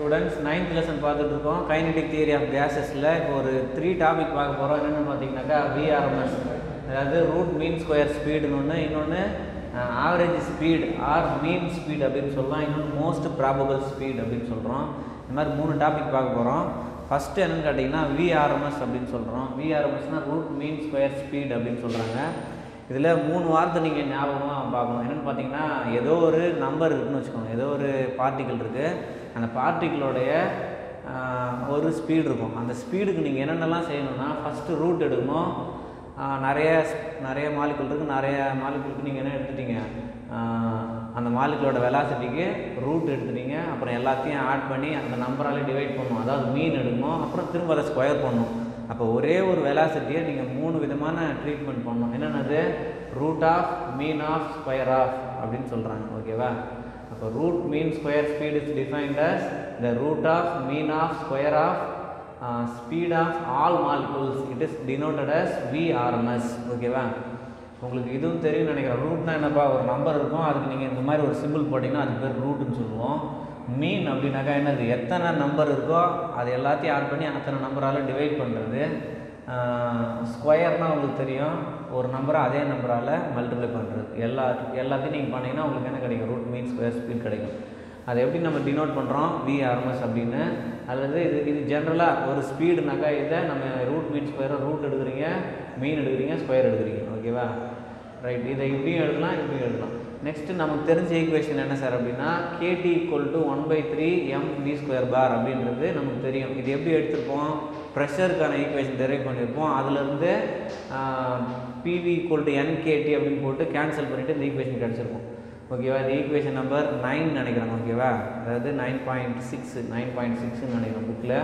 Students 9th lesson பார்த்துட்டு இருக்கோம் kinetic theory of கேஸஸில் இப்போ ஒரு 3 டாபிக் பார்க்க போகிறோம். என்னென்னு பார்த்தீங்கன்னாக்கா விஆர்எம்எஸ், அதாவது ரூட் மீன் ஸ்கொயர் ஸ்பீடுன்னு ஒன்று, இன்னொன்று ஆவரேஜ் ஸ்பீட் ஆர் மீன் ஸ்பீட் அப்படின்னு சொல்லலாம், இன்னொன்று மோஸ்ட் ப்ராபபிள் ஸ்பீட் அப்படின்னு சொல்கிறோம். இந்த மாதிரி 3 டாபிக் பார்க்க போகிறோம். ஃபஸ்ட்டு என்னென்னு கேட்டிங்கன்னா விஆர்எம்எஸ் அப்படின்னு சொல்கிறோம். விஆர்எம்எஸ்னால் ரூட் மீன் ஸ்கொயர் ஸ்பீட் அப்படின்னு சொல்கிறாங்க. இதில் 3 வார்த்தை நீங்கள் ஞாபகமாக பார்க்கணும். என்னென்னு பார்த்தீங்கன்னா, ஏதோ ஒரு நம்பர் இருக்குதுன்னு வச்சுக்கோங்க, ஏதோ ஒரு பார்ட்டிக்கல் இருக்குது, அந்த பார்ட்டிக்கிளோடைய ஒரு ஸ்பீடு இருக்கும். அந்த ஸ்பீடுக்கு நீங்கள் என்னென்னலாம் செய்யணும்னா, ஃபஸ்ட்டு ரூட் எடுக்கணும். நிறைய மாலிகுல் இருக்குது, நிறைய மாலிகுலுக்கு நீங்கள் என்ன எடுத்துட்டீங்க, அந்த மாலிகுலோட வெலாசிட்டிக்கு ரூட் எடுத்துட்டீங்க. அப்புறம் எல்லாத்தையும் ஆட் பண்ணி அந்த நம்பரால் டிவைட் பண்ணணும், அதாவது மீன் எடுக்கணும். அப்புறம் திரும்ப அதை ஸ்கொயர் பண்ணணும். அப்போ ஒரே ஒரு வெலாசிட்டியை நீங்கள் 3 விதமான ட்ரீட்மெண்ட் பண்ணணும். என்னென்னது, root of, mean of, square of அப்படின்னு சொல்கிறாங்க. ஓகேவா? அப்போ root mean square speed is defined as the root of, mean of, square of speed of all molecules. It is denoted as VRMS. ஓகேவா? உங்களுக்கு இதுவும் தெரியும் நினைக்கிறேன். ரூட்னா என்னப்பா, ஒரு நம்பர் இருக்கும், அதுக்கு நீங்கள் இந்த மாதிரி ஒரு சிம்பிள் போட்டிங்கன்னா அதுக்கு பேர் ரூட்டுன்னு சொல்லுவோம். மீன் அப்படின்னாக்கா என்னது, எத்தனை நம்பர் இருக்கோ அது எல்லாத்தையும் ஆட் பண்ணி அத்தனை நம்பரால் டிவைட் பண்ணுறது. ஸ்கொயர்னால் உங்களுக்கு தெரியும், ஒரு நம்பரை அதே நம்பரால் மல்டிப்ளை பண்ணுறது. எல்லாத்தையும் நீங்கள் பண்ணிங்கன்னா உங்களுக்கு என்ன கிடைக்கும், ரூட் மீன் ஸ்கொயர் ஸ்பீட் கிடைக்கும். அதை எப்படி நம்ம டினோட் பண்ணுறோம், விஆர்எம்எஸ் அப்படின்னு. அல்லது இது ஜென்ரலாக ஒரு ஸ்பீடுனாக்கா இதை நம்ம ரூட் மீன் ஸ்கொயரை ரூட் எடுக்கிறீங்க, மீன் எடுக்கிறீங்க, ஸ்கொயர் எடுக்கிறீங்க. ஓகேவா? ரைட். இதை இப்படியும் எழுதலாம், இப்படியும் எழுதலாம். நெக்ஸ்ட்டு நமக்கு தெரிஞ்ச ஈக்குவேஷன் என்ன சார் அப்படின்னா, KT = 1/3 mv² பார் அப்படின்றது நமக்கு தெரியும். இது எப்படி எடுத்துருப்போம், ப்ரெஷருக்கான ஈக்குவேஷன் டெரைவ் பண்ணியிருப்போம். அதிலிருந்து PV = nKT அப்படின்னு போட்டு கேன்சல் பண்ணிவிட்டு இந்த ஈக்குவேஷன் கிடச்சிருக்கும். ஓகேவா? இது ஈக்குவேஷன் நம்பர் 9 நினைக்கிறேன். ஓகேவா? அதாவது 9.6 நினைக்கிறேன் புக்கில்.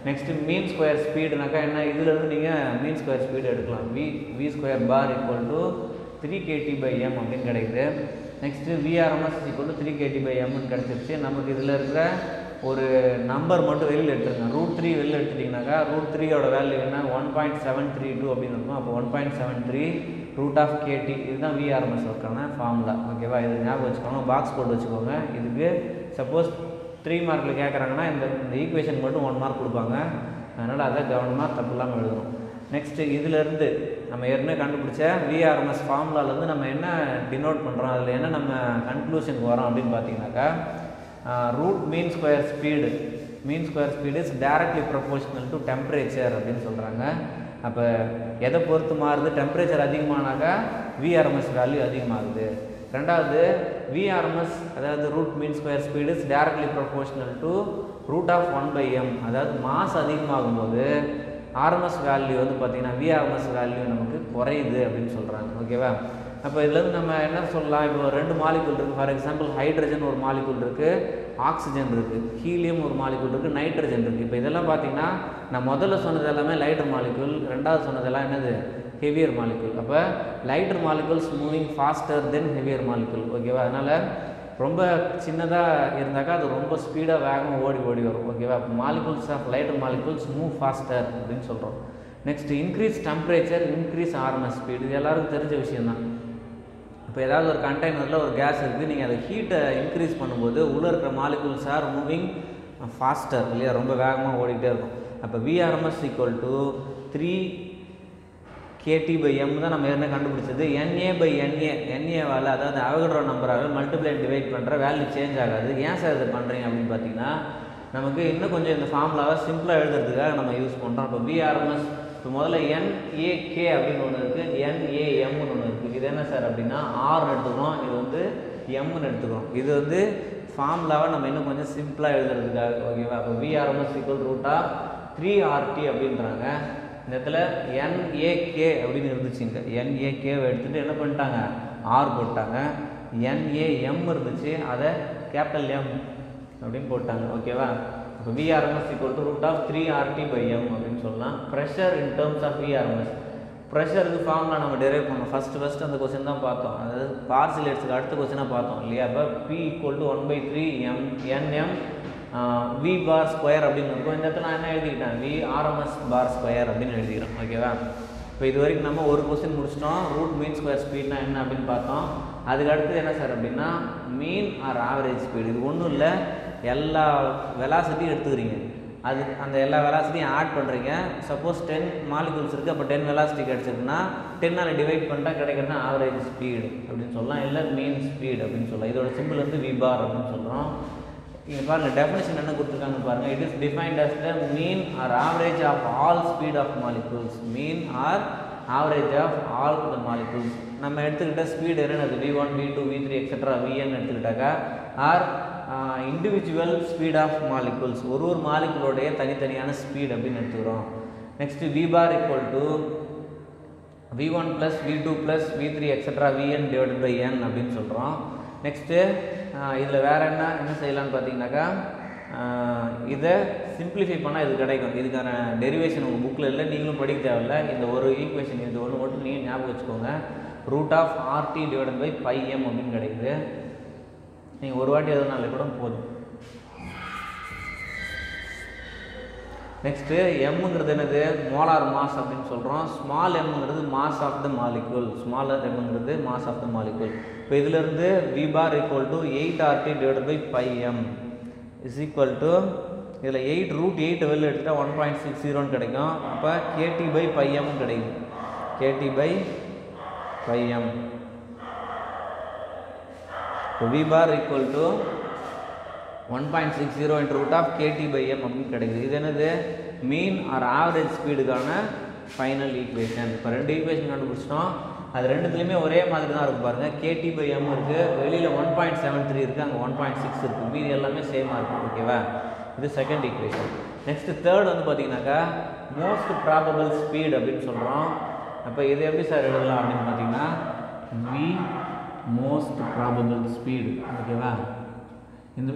நெக்ஸ்ட்டு மீன் ஸ்கொயர் ஸ்பீடுனாக்கா என்ன, இதிலேருந்து நீங்கள் மீன் ஸ்கொயர் ஸ்பீடு எடுக்கலாம். v² பார் = 3kT/m அப்படின்னு கிடைக்குது. நெக்ஸ்ட்டு விஆர்எம்எஸ் = 3kT/mன்னு கிடச்சிருச்சு. நமக்கு இதில் இருக்கிற ஒரு நம்பர் மட்டும் வெளியில் எடுத்துருங்க. √3 வெளியில் எடுத்துட்டிங்கனாக்கா √3யோட வேல்யூ என்ன, 1.732 அப்படின்னு இருக்கும். அப்போ 1.73 √KT. இதுதான் விஆர்எம்எஸ்க்கான ஃபார்முலா. ஓகேவா? இது ஞாபகம் வச்சுக்கோங்க, பாக்ஸ் போட்டு வச்சுக்கோங்க. இதுக்கு சப்போஸ் 3 மார்க்கில் கேட்குறாங்கன்னா இந்த ஈக்குவேஷன் மட்டும் 1 மார்க் கொடுப்பாங்க. அதனால் அதை கவனமாக தப்பு இல்லாமல் எழுதணும். நெக்ஸ்ட்டு இதிலேருந்து நம்ம ஏற்கனவே கண்டுபிடிச்ச விஆர்எம்எஸ் ஃபார்முலாலேருந்து நம்ம என்ன டினோட் பண்ணுறோம், அதில் என்ன நம்ம கன்க்ளூஷனுக்கு வரோம் அப்படின்னு பார்த்தீங்கன்னாக்கா, root mean square speed is directly proportional to temperature அப்படின்னு சொல்கிறாங்க. அப்போ எதை பொறுத்து மாறுது, டெம்பரேச்சர் அதிகமானாக்கா விஆர்எம்எஸ் வேல்யூ அதிகமாகுது. ரெண்டாவது, விஆர்எம்எஸ் அதாவது root mean square speed is directly proportional to √1/m. அதாவது மாஸ் அதிகமாகும்போது ஆர்எம்எஸ் வேல்யூ வந்து பார்த்திங்கன்னா விஆர்எம்எஸ் வேல்யூ நமக்கு குறையுது அப்படின்னு சொல்கிறாங்க. ஓகேவா? அப்போ இதுலேருந்து நம்ம என்ன சொல்லலாம், இப்போ 2 மாலிகுல் இருக்குது. ஃபார் எக்ஸாம்பிள் ஹைட்ரஜன் ஒரு மாலிகுல் இருக்குது, ஆக்சிஜன் இருக்குது, ஹீலியம் ஒரு மாலிகுல் இருக்குது, நைட்ரஜன் இருக்குது. இப்போ இதெல்லாம் பார்த்திங்கன்னா நான் முதல்ல சொன்னது எல்லாமே லைட்டர் மாலிகுல், ரெண்டாவது சொன்னதெல்லாம் என்னது, ஹெவியர் மாலிகுல். அப்போ lighter molecules moving faster than heavier molecule. ஓகேவா? அதனால் ரொம்ப சின்னதாக இருந்தாக்கா அது ரொம்ப ஸ்பீடாக வேகமாக ஓடி வரும். ஓகேவா? இப்போ molecules of lighter molecules move faster அப்படின்னு சொல்கிறோம். Next, increase temperature increase RMS speed. இது எல்லாருக்கும் தெரிஞ்ச விஷயந்தான். இப்போ ஏதாவது ஒரு கண்டெய்னரில் ஒரு கேஸ் இருக்குது, நீங்கள் அதை ஹீட்டை இன்க்ரீஸ் பண்ணும்போது உள்ளே இருக்கிற மாலிகுல்ஸ் ஆர் மூவிங் ஃபாஸ்டர் இல்லையா, ரொம்ப வேகமாக ஓடிக்கிட்டே இருக்கும். அப்போ விஆர்எம்எஸ் = 3kT/m தான் நம்ம ஏற்கனவே கண்டுபிடிச்சது. NA/NAவால், அதாவது அவகட்ரோ நம்பரால் மல்டிப்ளை டிவைட் பண்ணுற வேல்யூ சேஞ்ச் ஆகாது. ஏன் சார் இது பண்ணுறீங்க அப்படின்னு பார்த்தீங்கன்னா, நமக்கு இன்னும் கொஞ்சம் இந்த ஃபார்முலாவை சிம்பிளாக எழுதுறதுக்காக நம்ம யூஸ் பண்ணுறோம். இப்போ விஆர்எம்எஸ், இப்போ முதல்ல NAK அப்படின்னு ஒன்று இருக்குது, NAMன்னு ஒன்று இருக்குது. இது என்ன சார் அப்படின்னா, ஆர்னு எடுத்துக்கிறோம், இது வந்து எம்னு எடுத்துக்கிறோம். இது வந்து ஃபார்முலாவை நம்ம இன்னும் கொஞ்சம் சிம்பிளாக எழுதுறதுக்காக. ஓகேவா? இப்போ விஆர்எம்எஸ் =√3RT அப்படின்றாங்க. இந்த இடத்துல NAK அப்படின்னு இருந்துச்சுங்க. NAKவை எடுத்துகிட்டு என்ன பண்ணிட்டாங்க, ஆர் போட்டாங்க. NAM இருந்துச்சு, அதை கேபிட்டல் M அப்படின்னு போட்டாங்க. ஓகேவா? இப்போ விஆர்எம்எஸ் =√3RT/m அப்படின்னு சொல்லலாம். Pressure in terms of VRMS, ப்ரெஷருக்கு ஃபார்முலா நம்ம டெரைவ் பண்ணோம். ஃபஸ்ட்டு அந்த கொஸ்டின் தான் பார்த்தோம், அதாவது பார்சிலேட்ஸுக்கு அடுத்த கொஸ்டினாக பார்த்தோம் இல்லையா. அப்போ P = 1/3 nm v² அப்படின்னு இருக்கும். இந்த இடத்துல நான் என்ன எழுதிக்கிட்டேன், VRMS² அப்படின்னு எழுதிக்கிறேன். ஓகேவா? இப்போ இது வரைக்கும் நம்ம ஒரு கொஸ்டின் முடிச்சிட்டோம். ரூட் மீன் ஸ்கொயர் ஸ்பீட்னா என்ன அப்படின்னு பார்த்தோம். அதுக்கு அடுத்து என்ன சார் அப்படின்னா, மீன் ஆர் ஆவரேஜ் ஸ்பீடு. இது ஒன்றும் இல்லை, எல்லா வெலாசிட்டியும் எடுத்துக்கிறீங்க. அது அந்த எல்லா வெலாசிட்டியும் ஆட் பண்ணுறீங்க. சப்போஸ் 10 மாலிகூல்ஸ் இருக்குது, அப்போ 10 வெலாசிட்டி கிடச்சிருக்குன்னா 10ஆல் டிவைட் பண்ணிட்டா கிடைக்கிறதுனா ஆவரேஜ் ஸ்பீடு அப்படின்னு சொல்லலாம், இல்லை மீன் ஸ்பீட் அப்படின்னு சொல்லலாம். இதோட சிம்பிள் வந்து v bar அப்படின்னு சொல்கிறோம். இங்கே பாருங்கள் டெஃபினேஷன் என்ன கொடுத்துருக்காங்க பாருங்கள். It is defined as the mean or average of all speed of molecules. Mean or average of all the molecules. நம்ம எடுத்துக்கிட்ட ஸ்பீடு என்னது v1 v2 v3 et cetera vn எடுத்துக்கிட்டாக்கா are individual speed of molecules, ஒரு மாலிகூலோடைய தனித்தனியான speed அப்படின்னு எடுத்துக்கிறோம். Next v bar equal to v1 plus v2 plus v3 et cetera vn divided by n அப்படின்னு சொல்கிறோம். நெக்ஸ்ட்டு இதில் வேறு என்ன செய்யலான்னு பார்த்தீங்கன்னாக்கா இதை சிம்பிளிஃபை பண்ணால் இது கிடைக்கும். இதுக்கான டெரிவேஷன் உங்கள் புக்கில் இல்லை, நீங்களும் படிக்க தேவையில்லை. இந்த ஒரு ஈக்குவேஷன் இது ஒன்று மட்டும் நீங்கள் ஞாபகம் வச்சுக்கோங்க. Root of RT divided by pi m அப்படின்னு கிடைக்குது. நீங்கள் ஒரு வாட்டி எதுனால கூட போதும். நெக்ஸ்ட்டு எம்ங்கிறது என்னது? மோலார் மாஸ் அப்படின்னு சொல்கிறோம். ஸ்மால் எம்ங்கிறது mass of the molecule. Smaller எம்ங்கிறது மாஸ் ஆஃப் த மாலிகூல். இப்போ இதிலிருந்து v bar equal to 8RT divided by pi m is equal to இதில் 8 ரூட் 8 வெளில எடுத்துகிட்டா 1.60 கிடைக்கும். அப்போ KT by pi m கிடைக்கும். KT by pi m. இப்போ v bar equal to 1.60 into root of KT by m அப்படின்னு கிடைக்குது. இது என்னது? மீன் ஆர் ஆவரேஜ் ஸ்பீடுக்கான ஃபைனல் ஈக்குவேஷன். இப்போ 2 ஈக்குவேஷன் கண்டுபிடிச்சிட்டோம். அது ரெண்டுத்துலேயுமே ஒரே மாதிரி தான் இருக்கும் பாருங்கள். KT by m இருக்குது, வெளியில் 1.73 இருக்குது, அங்கே 1.6 இருக்குது, மீதி எல்லாமே சேமாக இருக்கும். ஓகேவா? இது செகண்ட் ஈக்குவேஷன். நெக்ஸ்ட்டு தேர்ட் வந்து பார்த்தீங்கன்னாக்கா மோஸ்ட் ப்ராபபிள் ஸ்பீட் அப்படின்னு சொல்கிறோம். அப்போ இது எப்படி சார் எழுதலாம் அப்படின்னு பார்த்தீங்கன்னா v மோஸ்ட் ப்ராபபிள் ஸ்பீடு. ஓகேவா?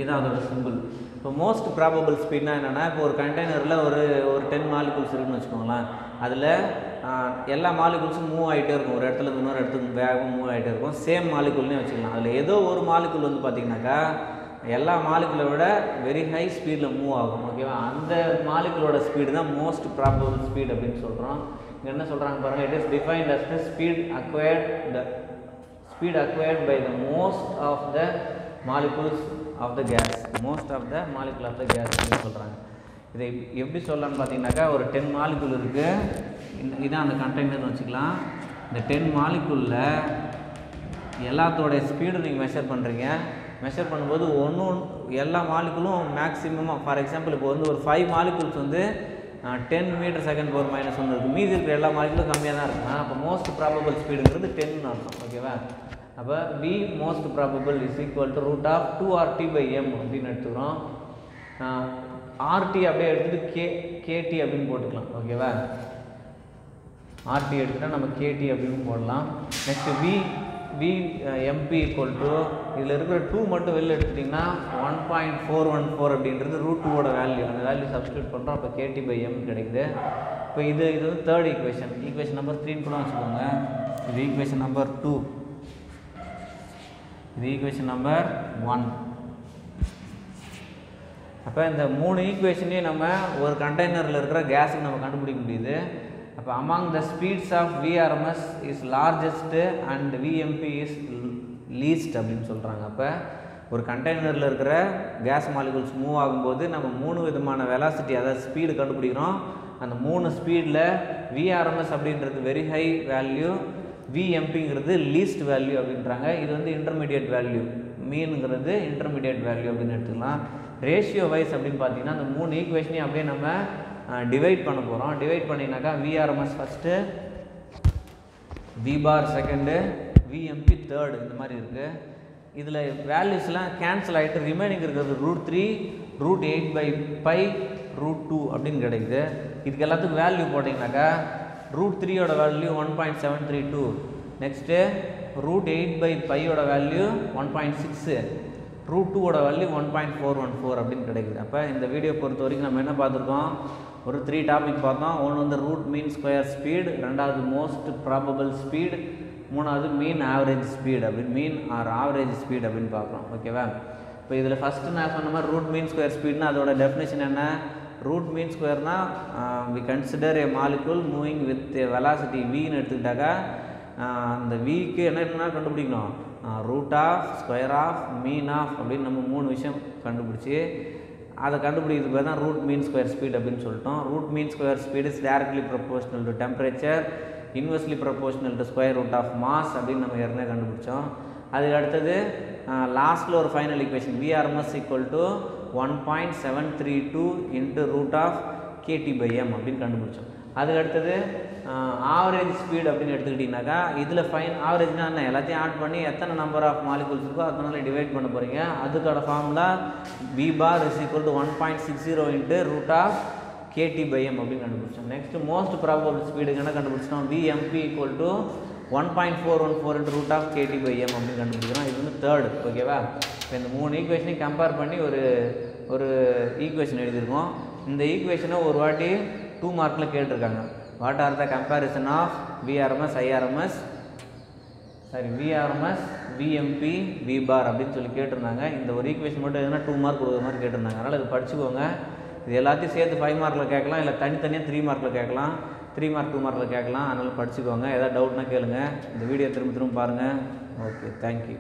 இதான் அதோட சிம்பிள். இப்போ மோஸ்ட் ப்ராபபிள் ஸ்பீட்னா என்னென்னா, இப்போ ஒரு கண்டெய்னரில் ஒரு 10 மாலிகூல்ஸ் இருக்குன்னு வச்சுக்கோங்களேன். அதில் எல்லா மாலிகூல்ஸும் மூவ் ஆகிட்டே இருக்கும். ஒரு இடத்துல இன்னொரு இடத்துக்கு வேகமாக மூவ் ஆகிட்டே இருக்கும். சேம் மாலிகூல்னே வச்சுக்கலாம். அதில் ஏதோ ஒரு மாலிகூல் வந்து பார்த்திங்கனாக்கா எல்லா மாலிகூலை விட வெரி ஹை ஸ்பீடில் மூவ் ஆகும். ஓகேவா? அந்த மாலிகூலோட ஸ்பீடு தான் மோஸ்ட் ப்ராபபிள் ஸ்பீட் அப்படின்னு சொல்கிறோம். இங்கே என்ன சொல்கிறாங்க பாருங்கள். It is defined as the speed acquired by the most of the molecules of the gas. most of the molecule of the gas அப்படின்னு சொல்கிறாங்க. இதை எப்படி சொல்லலாம்னு பார்த்தீங்கன்னாக்கா ஒரு 10 மாலிகூல் இருக்குது. இதான் அந்த கண்டெய்னர்னு வச்சுக்கலாம். இந்த 10 மாலிகூலில் எல்லாத்தோடைய ஸ்பீடு நீங்கள் மெஷர் பண்ணுறீங்க. மெஷர் பண்ணும்போது எல்லா மாலிகூலும் மேக்ஸிமமாக ஃபார் எக்ஸாம்பிள் இப்போ வந்து ஒரு 5 மாலிகூல்ஸ் வந்து 10 மீட்டர் செகண்ட் பவர் -1 இருக்குது. மீதி இருக்கிற எல்லா மாலிகூலும் கம்மியாக தான் இருக்கும். அப்போ மோஸ்ட் ப்ராபபிள் ஸ்பீடுங்கிறது 10ன்னு அர்த்தம். ஓகேவா? அப்போ v most probable is equal to root of 2RT by m அப்படின்னு எடுத்துக்கிறோம். RT அப்படியே எடுத்துகிட்டு KT அப்படின்னு போட்டுக்கலாம். ஓகேவா? RT எடுத்துகிட்டா நம்ம KT அப்படின்னு போடலாம். நெக்ஸ்ட்டு MP ஈக்குவல் டு இதில் இருக்கிற 2 மட்டும் வெளில எடுத்துட்டிங்கன்னா 1.414 அப்படின்றது ரூட் 2ஓட வேல்யூ. அந்த வேல்யூ சப்ஸ்டியூட் பண்ணுறோம். அப்போ KT by m கிடைக்குது. இப்போ இது வந்து தேர்ட் ஈக்குவேஷன். ஈக்குவேஷன் நம்பர் 3 கூட வச்சுக்கோங்க. இது ஈக்குவேஷன் நம்பர் 2. இது ஈக்குவேஷன் நம்பர் 1. அப்போ இந்த 3 ஈக்குவேஷனையும் நம்ம ஒரு கண்டெய்னரில் இருக்கிற கேஸுக்கு நம்ம கண்டுபிடிக்க முடியுது. அப்போ among the speeds of VRMS is largest and VMP is least அப்படின்னு சொல்கிறாங்க. அப்போ ஒரு கண்டெய்னரில் இருக்கிற கேஸ் மாலிகூல்ஸ் மூவ் ஆகும்போது நம்ம 3 விதமான வெலாசிட்டி, அதாவது ஸ்பீடு கண்டுபிடிக்கிறோம். அந்த 3 ஸ்பீடில் VRMS அப்படின்றது வெரி ஹை வேல்யூ, VMPங்கிறது லீஸ்ட் வேல்யூ அப்படின்றாங்க. இது வந்து இன்டர்மீடியட் வேல்யூ, மீனுங்கிறது இன்டர்மீடியட் வேல்யூ அப்படின்னு எடுத்துக்கலாம். ரேஷியோ வைஸ் அப்படின்னு பார்த்தீங்கன்னா அந்த 3 ஈக்குவேஷனையும் அப்படியே நம்ம டிவைட் பண்ண போகிறோம். டிவைட் பண்ணிங்கனாக்கா VRMS first, v bar second, VMP third, இந்த மாதிரி இருக்குது. இதில் வேல்யூஸ்லாம் கேன்சல் ஆகிட்டு ரிமைனிங் இருக்கிறது √3, √8 by pi, √2 அப்படின்னு கிடைக்குது. இதுக்கு எல்லாத்துக்கும் வேல்யூ போட்டிங்கனாக்கா √3ஓட வேல்யூ 1.732, நெக்ஸ்ட்டு √8 by pi-ஓட வேல்யூ 1.6, √2ஓட வேல்யூ 1.414 அப்படின்னு கிடைக்குது. அப்போ இந்த வீடியோ பொறுத்த வரைக்கும் நம்ம என்ன பார்த்துருக்கோம்? ஒரு 3 டாபிக் பார்த்தோம். ஒன்று வந்து ரூட் மீன் ஸ்கொயர் ஸ்பீடு, ரெண்டாவது மோஸ்ட் ப்ராபபிள் ஸ்பீடு, மூணாவது மீன் ஆவரேஜ் ஸ்பீடு அப்படின்னு மீன் ஆர் ஆவரேஜ் ஸ்பீடு அப்படின்னு பார்க்குறோம். ஓகேவா? இப்போ இதில் ஃபஸ்ட்டு நான் சொன்ன மாதிரி ரூட் மீன் ஸ்கொயர் ஸ்பீட்னா அதோட டெஃபினேஷன் என்ன? ரூட் மீன் ஸ்கொயர்னால் we consider a molecule moving with velocity வின்னு எடுத்துக்கிட்டாக்கா அந்த விக்கு என்ன கண்டுபிடிக்கணும், root of, square of, mean of அப்படின்னு நம்ம 3 விஷயம் கண்டுபிடிச்சி அதை கண்டுபிடிக்கிறது பேர் தான் ரூட் மீன் ஸ்கொயர் ஸ்பீட் அப்படின்னு சொல்லிட்டோம். Root mean square speed is directly proportional to temperature, inversely proportional to square root of mass அப்படின்னு நம்ம ஏற்கனவே கண்டுபிடிச்சோம். அதுக்கு அடுத்தது லாஸ்ட்டில் ஒரு final equation VRMS equal to 1.732 into root of KT/m அப்படின்னு கண்டுபிடிச்சோம். அதுக்கு அடுத்தது ஆவரேஜ் ஸ்பீட் அப்படின்னு எடுத்துக்கிட்டிங்கனாக்கா இதில் ஆவரேஜ்னா என்ன, எல்லாத்தையும் ஆட் பண்ணி எத்தனை நம்பர் ஆஃப் மாலிகுல்ஸ் இருக்கோ அதனால டிவைட் பண்ண போகிறீங்க. அதுக்கான formula V bar is equal to 1.60 into root of KT/m அப்படின்னு கண்டுபிடிச்சோம். நெக்ஸ்ட் மோஸ்ட் ப்ராபபிள் ஸ்பீடுக்கு என்ன கண்டுபிடிச்சோம், VMP equal to 1.414 into root of KT/m அப்படின்னு கண்டுபிடிக்கிறோம். இது வந்து தேர்டு. ஓகேவா? இப்போ இந்த 3 ஈக்குவேஷனையும் கம்பேர் பண்ணி ஒரு ஈக்குவேஷன் எழுதியிருக்கோம். இந்த ஈக்குவேஷனை ஒரு வாட்டி 2 மார்க்கில் கேட்டிருக்காங்க. What are the comparison of VRMS, VMP, V bar அப்படின்னு சொல்லி கேட்டிருந்தாங்க. இந்த ஒரு ஈக்குவேஷன் மட்டும் எதுனா 2 மார்க் கொடுக்குற மாதிரி கேட்டிருந்தாங்க. அதனால் இது படிச்சுக்கோங்க. இது எல்லாத்தையும் சேர்த்து 5 மார்க்கில் கேட்கலாம், இல்லை தனித்தனியாக 3 மார்க்கில் கேட்கலாம், 3 மார்க் 2 மார்க்கில் கேட்கலாம். அதனால் படிச்சுக்கோங்க. ஏதாவது டவுட்னா கேளுங்க. இந்த வீடியோ திரும்ப பாருங்கள். Okay, thank you.